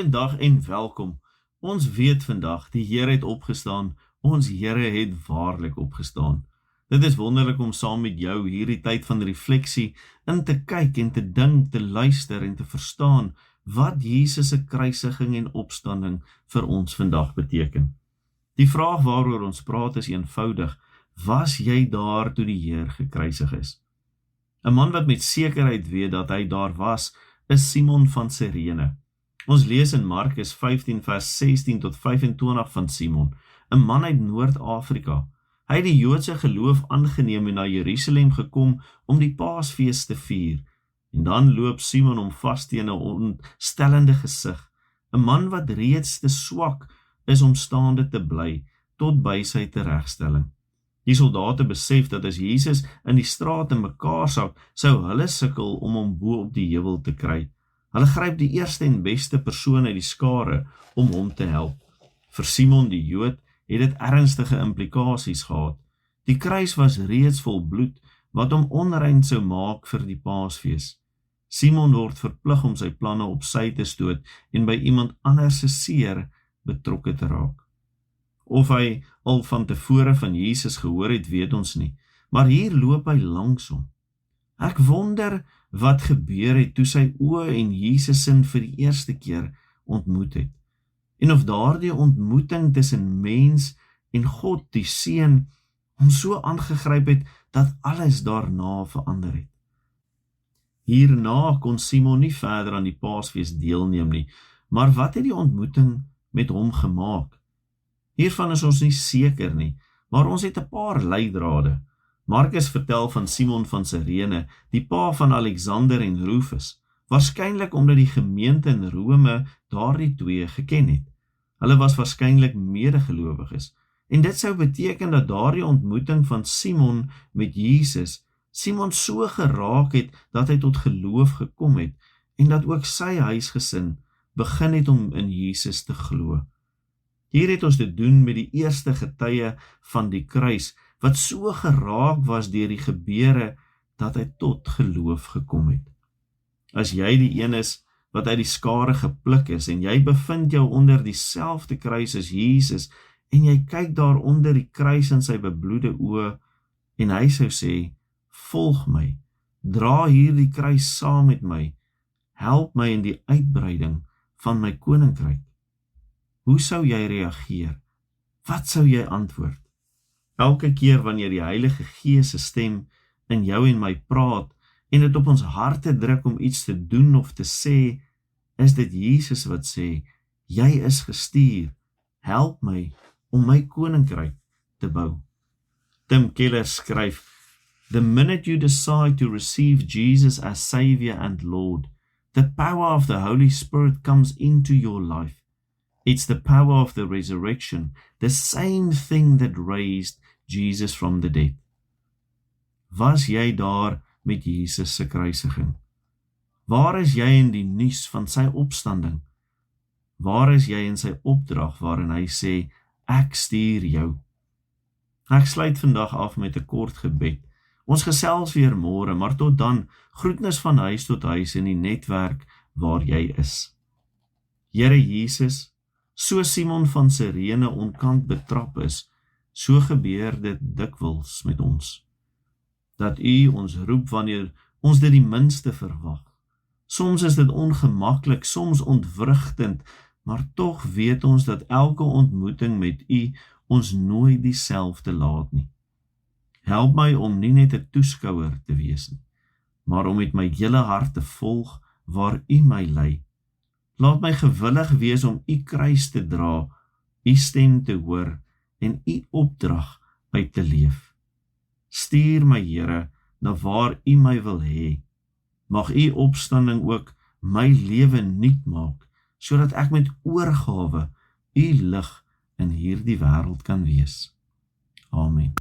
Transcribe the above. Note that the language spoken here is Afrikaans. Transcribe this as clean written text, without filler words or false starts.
Goeiedag en welkom. Ons weet vandag, die Here het opgestaan, ons Here het waarlik opgestaan. Dit is wonderlik om saam met jou hierdie tyd van refleksie in te kyk en te dink, te luister en te verstaan wat Jesus se kruisiging en opstanding vir ons vandag beteken. Die vraag waaroor ons praat is eenvoudig: was jy daar toe die Heer gekruisig is? 'n man wat met sekerheid weet dat hy daar was, is Simon van Sirene. Ons lees in Markus 15 vers 16 tot 25 van Simon, 'n man uit Noord-Afrika. Hy het die Joodse geloof aangeneem en na Jerusalem gekom om die Paasfees te vier. En dan loop Simon hom vas teen 'n ontstellende gesig, 'n man wat reeds te swak is om staande te bly tot by sy teregstelling. Die soldate besef dat as Jesus in die straat in mekaar sak, sou hulle sukkel om hom bo op die heuwel te kry. Hulle gryp die eerste en beste persoon uit die skare om hom te help. Vir Simon die Jood het dit ernstige implikasies gehad. Die kruis was reeds vol bloed, wat hom onrein sou maak vir die Paasfees. Simon word verplig om sy planne op sy te stoot en by iemand anders se seer betrokke te raak. Of hy al van tevore van Jesus gehoor het, weet ons nie, maar hier loop hy langs hom. Ek wonder wat gebeur het toe sy oë en Jesus sin vir die eerste keer ontmoet het. En of daardie ontmoeting tussen mens en God, die Seun, hom so aangegryp het, dat alles daarna verander het. Hierna kon Simon nie verder aan die Paasfees deelneem nie, maar wat het die ontmoeting met hom gemaak? Hiervan is ons nie seker nie, maar ons het 'n paar leidrade. Markus vertel van Simon van Sirene, die pa van Alexander en Rufus, waarskynlik omdat die gemeente in Rome daardie twee geken het. Hulle was waarskynlik medegelowiges, en dit sou beteken dat daardie ontmoeting van Simon met Jesus, Simon so geraak het, dat hy tot geloof gekom het, en dat ook sy huisgesin begin het om in Jesus te glo. Hier het ons te doen met die eerste getuie van die kruis, wat so geraak was deur die gebeure, dat hy tot geloof gekom het. As jy die een is wat uit die skare gepluk is, en jy bevind jou onder dieselfde kruis as Jesus, en jy kyk daar onder die kruis in sy bebloede oë, en hy sou sê, volg my, dra hierdie kruis saam met my, help my in die uitbreiding van my koninkryk. Hoe sou jy reageer? Wat sou jy antwoord? Elke keer wanneer die Heilige Gees se stem in jou en my praat, en dit op ons harte druk om iets te doen of te sê, is dit Jesus wat sê, jy is gestuur, help my om my koninkryk te bou. Tim Keller skryf, the minute you decide to receive Jesus as Savior and Lord, the power of the Holy Spirit comes into your life. It's the power of the resurrection, the same thing that raised Jesus from the dead. Was jy daar met Jesus se kruisiging? Waar is jy in die nuus van sy opstanding? Waar is jy in sy opdrag waarin hy sê, ek stuur jou? Ek sluit vandag af met 'n kort gebed. Ons gesels weer môre, maar tot dan, groetnis van huis tot huis in die netwerk waar jy is. Here Jesus, so Simon van Sirene onkant betrap is, so gebeur dit dikwels met ons. Dat U ons roep wanneer ons dit die minste verwag. Soms is dit ongemaklik, soms ontwrigtend, maar tog weet ons dat elke ontmoeting met U ons nooit dieselfde laat nie. Help my om nie net 'n toeskouer te wees nie, maar om met my hele hart te volg waar U my lei. Laat my gewillig wees om U kruis te dra, U stem te hoor en U opdrag uit te leef. Stuur my Here na waar U my wil hê. Mag U opstanding ook my lewe nuut maak, sodat ek met oorgawe U lig in hierdie wêreld kan wees. Amen.